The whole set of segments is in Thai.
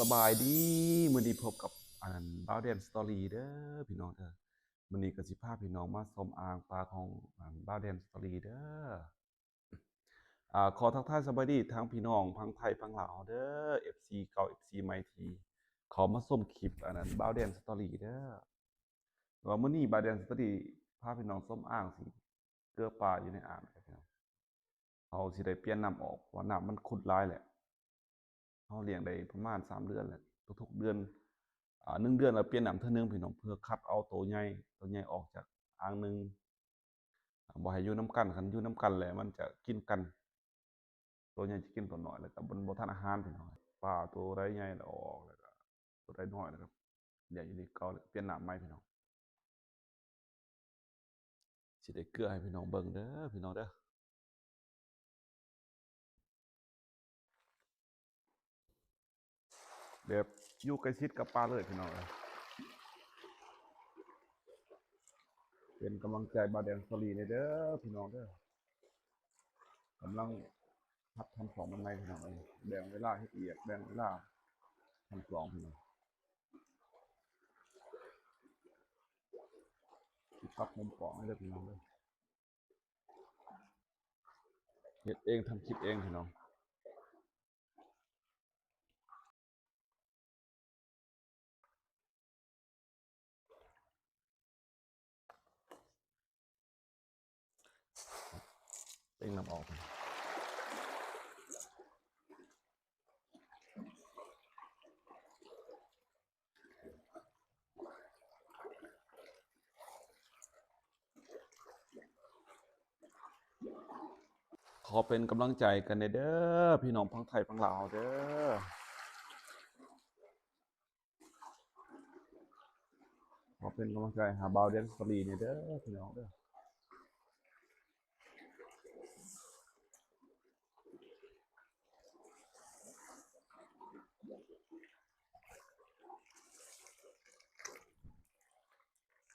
สบายดีมื้อนี้พบกับบ่าวแดน Story เด้อพี่น้องเด้อมื้อนี้ก็สิพาพี่น้องมาชมอ่างปลาของบ่าวแดน Story เด้อขอทักทายสบายดีทั้งพี่น้องทั้งไทยทั้งลาวเด้อ FC เก่า FC ใหม่ที่เข้ามาชมคลิปบ่าวแดน Story เด้อว่ามื้อนี้บ่าวแดน Story พาพี่น้องชมอ่างสิเกลือปลาอยู่ในอ่างครับพี่น้องเฮาสิได้เปลี่ยนน้ำออกเพราะน้ำมันขุ่นหลายแหละเฮาเลี้ยงได้ประมาณ3เดือนแล้วทุกๆเดือน1เดือนแล้วเปลี่ยนน้ำเทื่อนึงพี่น้องเพื่อคัดเอาตัวใหญ่ออกจากอ่างนึงบ่ให้อยู่นำกันคันอยู่นำกันแล้วมันจะกินกันตัวใหญ่จะกินตัวน้อยแล้วก็บ่ทันอาหารพี่น้องปลาตัวใดใหญ่แล้วออกแล้วก็ตัวใดน้อยแล้วก็เลี้ยงอยู่นี่เก่าแล้วเปลี่ยนน้ำใหม่พี่น้องสิได้เกลือให้พี่น้องเบิ่งเด้อพี่น้องเด้อแบบอยู่ใกล้ชิดกับปลาเลยพี่น้องเป็นกำลังใจบ่าวแดง Story เด้อพี่น้องเด้อกำลังหัดทำของใหม่ๆพี่น้องแบ่งเวลาเฮ็ดเวียกแบ่งเวลาทำของพี่น้องสิปรับมุมกล้องให้เด้อพี่น้องเด้อเฮ็ดเองทำคลิปเองพี่น้องเองนำออกขอเป็นกำลังใจกันเด้อพี่น้องทั้งไทยทั้งลาวเด้อขอเป็นกำลังใจหาบ่าวแดน Story เด้อพี่น้องเด้อ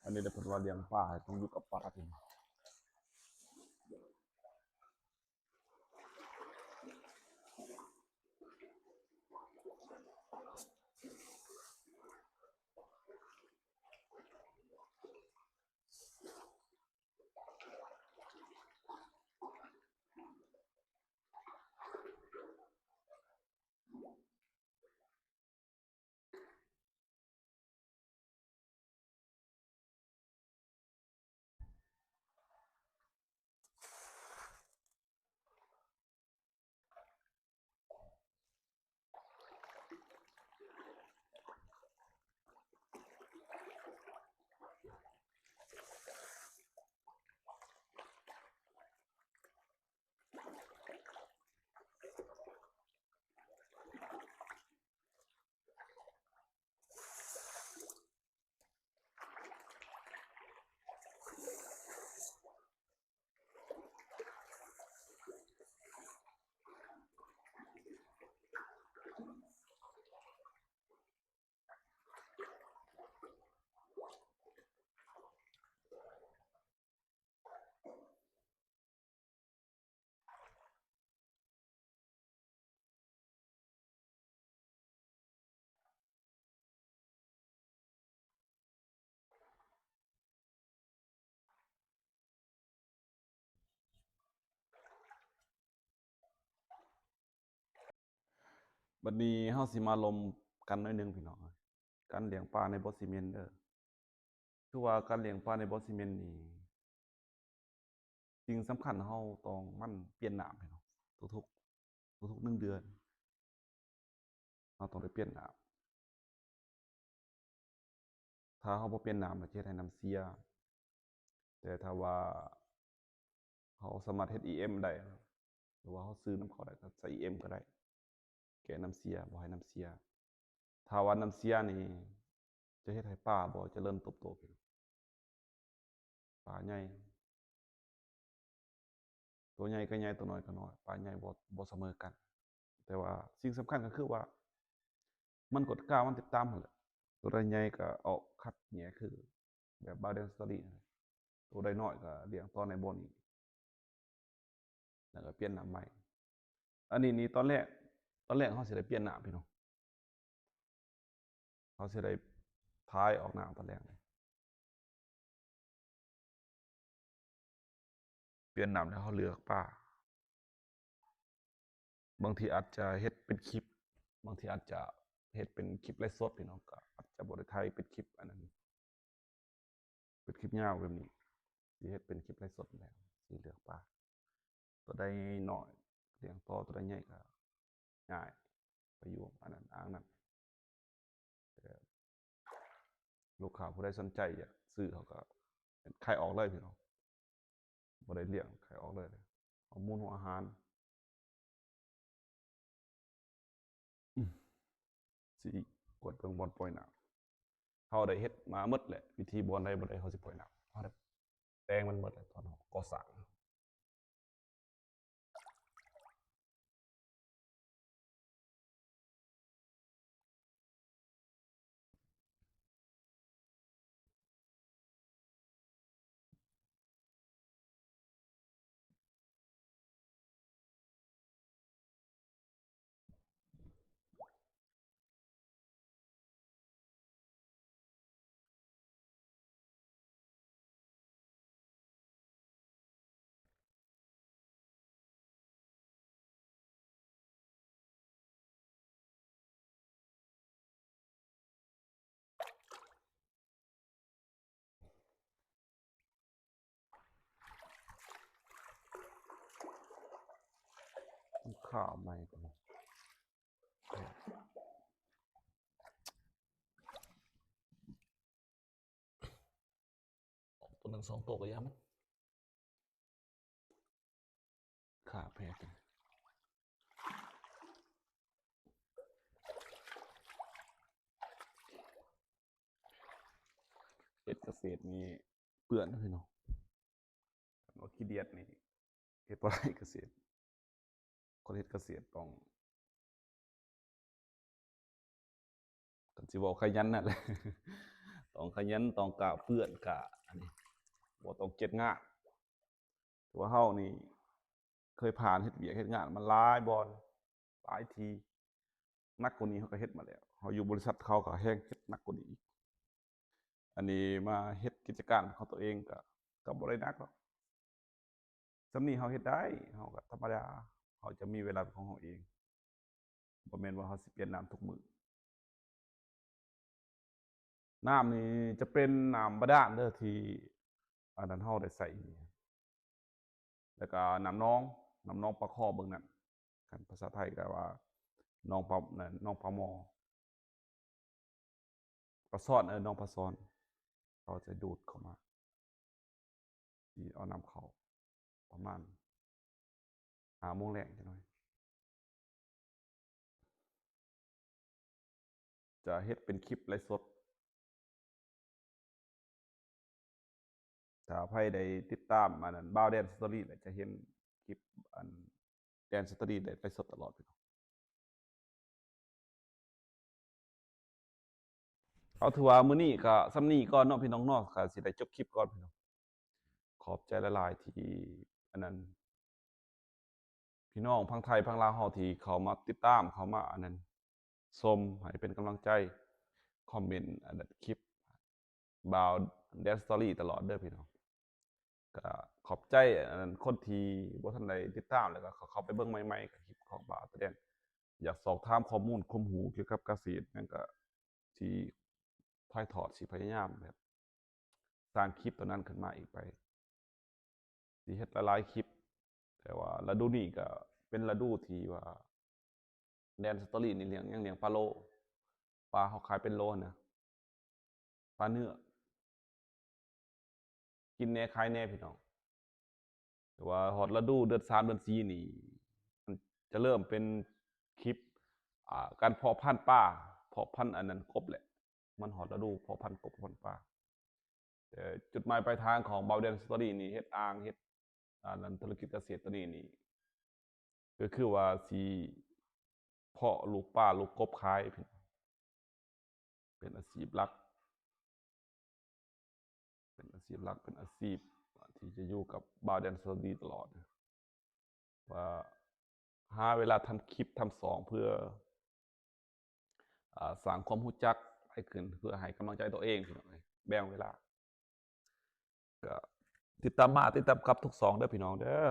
อันนี้ได้เพิ่นว่าเลี้ยงปลาให้ต้องอยู่กับปลาพี่น้องบัดนี้เฮาสิมาลมกันหน่อยนึงพี่น้องการเลี้ยงปลาในบ่อซีเมนต์เด้อคือว่าการเลี้ยงปลาในบ่อซีเมนต์นี่สิ่งสำคัญเฮาต้องมันเปลี่ยนน้ำพี่น้องทุกๆ1เดือนเฮาต้องได้เปลี่ยนน้ำถ้าเฮาบ่เปลี่ยนน้ำก็จะเฮ็ดให้น้ำเสียแต่ถ้าว่าเฮาสามารถเฮ็ด EM ได้หรือว่าเฮาซื้อนำเขาได้ก็ใส่ EM ก็ได้แก้น้ำเสียบ่ให้น้ำเสียถ้าว่าน้ำเสียนี่จะเฮ็ดให้ปลาบ่เจริญเติบโตพี่น้องปลาใหญ่ตัวใหญ่ก็ใหญ่ตัวน้อยก็น้อยปลาใหญ่บ่เสมอกันแต่ว่าสิ่งสำคัญก็คือว่ามันกฎกามันติดตามหั่นแหละตัวใดใหญ่ก็ออกคัดแหน่คือแบบ Bowden Story ตัวใดน้อยก็เลี้ยงต่อในบ่อนี้แล้วก็เปลี่ยนน้ำใหม่อันนี้นี่ตอนแรกเฮาสิได้เปลี่ยนน้ำพี่น้อง เขาสิได้พายออกน้ำตอนแรกเปลี่ยนน้ำแล้วเขาเลือกปลาบางทีอาจจะเฮ็ดเป็นคลิปบางทีอาจจะเฮ็ดเป็นคลิปไลฟ์สดพี่น้องก็อาจจะบ่ได้ถ่ายเป็นคลิปอันนั้นเป็นคลิปยาวแบบนี้สิเฮ็ดเป็นคลิปไลฟ์สดแล้วสิเลือกปลาตัวใดน้อยเลี้ยงต่อตัวใดใหญ่ก็ง่ายไปอยู่อันนั้นอ่างนั้นแต่ลูกค้าผู้ใดสนใจอยากซื้อเขาก็ขายออกเลยพี่น้องบ่ได้เลี้ยงขายออกเลยข้อมูลของอาหารสิกดเบิ่งบ่อนปล่อยน้ำเขาได้เฮ็ดมาหมดแหละวิธีบ่อนใดบ่ได้เขาสิปล่อยน้ำเขาได้แต่งมันหมดเลยตอนเขาก่อสร้างข้าวใหม่ก่อนตัวหนึ่ง2 ตัวก็ยังขาแพงเฮ็ดเกษตรนี่เปื้อนพี่น้องว่าขี้เดียดนี่เฮ็ดบ่ได้เกษตรคนเฮ็ดเกษตรต้องกันสิเว้าขยันนั่นแหละต้องขยันต้องกะเปื้อนกะอันนี้บ่ต้องเกียจงานแต่ว่าเฮานี่เคยผ่านเฮ็ดเวียกเฮ็ดงานมาหลายบ่อนหลายทีหนักกว่านี้เฮาก็เฮ็ดมาแล้วเฮาอยู่บริษัทเขาก็แฮงเฮ็ดหนักกว่านี้อีกอันนี้มาเฮ็ดกิจการของตัวเองก็บ่ได้หนักหรอกส่ำนี้เฮาเฮ็ดได้เฮาก็ธรรมดาเฮาจะมีเวลาเป็นของเฮาเองบ่แม่นว่าเฮาสิเปลี่ยนน้ำทุกมื้อน้ำนี่จะเป็นน้ำบาดาลเด้อที่อันนั้นเฮาได้ใช้แล้วก็น้ำนองปลาคอเบิ่งนั่นคันภาษาไทยก็ว่าน้องปลานั่นน้องปลาหม้อปลาซ่อนน้องปลาซ่อนเขาจะดูดเข้ามาสิเอาน้ำเข้าประมาณ5 โมงแลงจักหน่อยจะเฮ็ดเป็นคลิปไลฟ์สดถ้าไผได้ติดตามอันนั้นบ่าวแดน Story ก็จะเห็นคลิปอันแดน Story ได้ไลฟ์สดตลอดพี่น้องเอาถือว่ามื้อนี้ก็ส่ำนี้ก่อนเนาะพี่น้องเนาะก็สิได้จบคลิปก่อนพี่น้องขอบใจหลายๆที่อันนั้น พี่น้องพังไทยพังลาวเฮาที่เขามาติดตามเขามาอันนั้นชมให้เป็นกำลังใจคอมเมนต์อันนั้นคลิปบ่าวแดนสตอรี่ตลอดเด้อพี่น้องก็ขอบใจอันนั้นคนที่บ่ทันได้ติดตามแล้วก็เข้าไปเบิ่งใหม่ๆกับคลิปของบ่าวแสดงอยากสอบถามข้อมูลความรู้เกี่ยวกับเกษตรนั่นก็สิถ่ายทอดสิพยายามแบบสร้างคลิปตัวนั้นขึ้นมาอีกไปสิเฮ็ดหลายๆคลิปแต่ว่าฤดูนี้ก็เป็นฤดูที่ว่าแดนสตอรี่นี่เลี้ยงยังเลี้ยงปลาโลปลาเขาขายเป็นโลนะปลาเนื้อกินแหน่ขายแหน่พี่น้องแต่ว่าฮอดฤดูเดือน3เดือน4นี่มันจะเริ่มเป็นคลิปการเพาะพันธุ์ปลาเพาะพันธุ์อันนั้นกบแหละมันฮอดฤดูเพาะพันธุ์กบเพาะพันธุ์ปลาแต่จุดหมายปลายทางของ Bowden Story นี่เฮ็ดอ่างเฮ็ดอันนั้นธุรกิจเกษตรตัวนี้นี่ก็คือว่าสิเพาะลูกปลาลูกกบขายพี่น้องเป็นอาชีพหลักเป็นอาชีพหลักเป็นอาชีพที่จะอยู่กับ Bowden Story ตลอดว่าหาเวลาทำคลิปทำ2เพื่อสร้างความรู้จักให้ ายขึ้นเพื่อให้กำลังใจตัวเองพี่น้องเอ้ยแบ่งเวลาก็ติดตามมาติดตามครับทุกสองเด้อพี่น้องเด้อ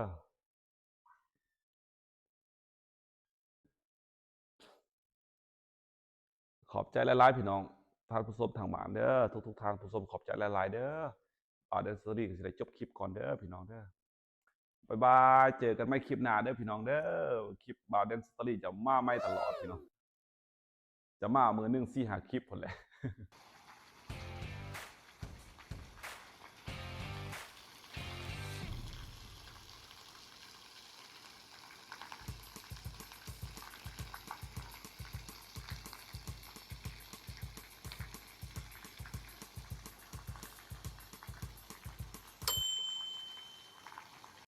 ขอบใจหลายๆพี่น้องทานผู้ชมทางบ้านเด้อทุกๆทางผู้ชมขอบใจหลายๆเด้อเดนสตอรี่ก็สิได้จบคลิปก่อนเด้อพี่น้องเด้อบ๊ายบายเจอกันใหม่คลิปหน้าเด้อพี่น้องเด้อคลิปบาเดนสตอรี่จะมาใหม่ตลอดพี่น้องจะมามื้อหนึง4-5คลิปพุ่นแหละ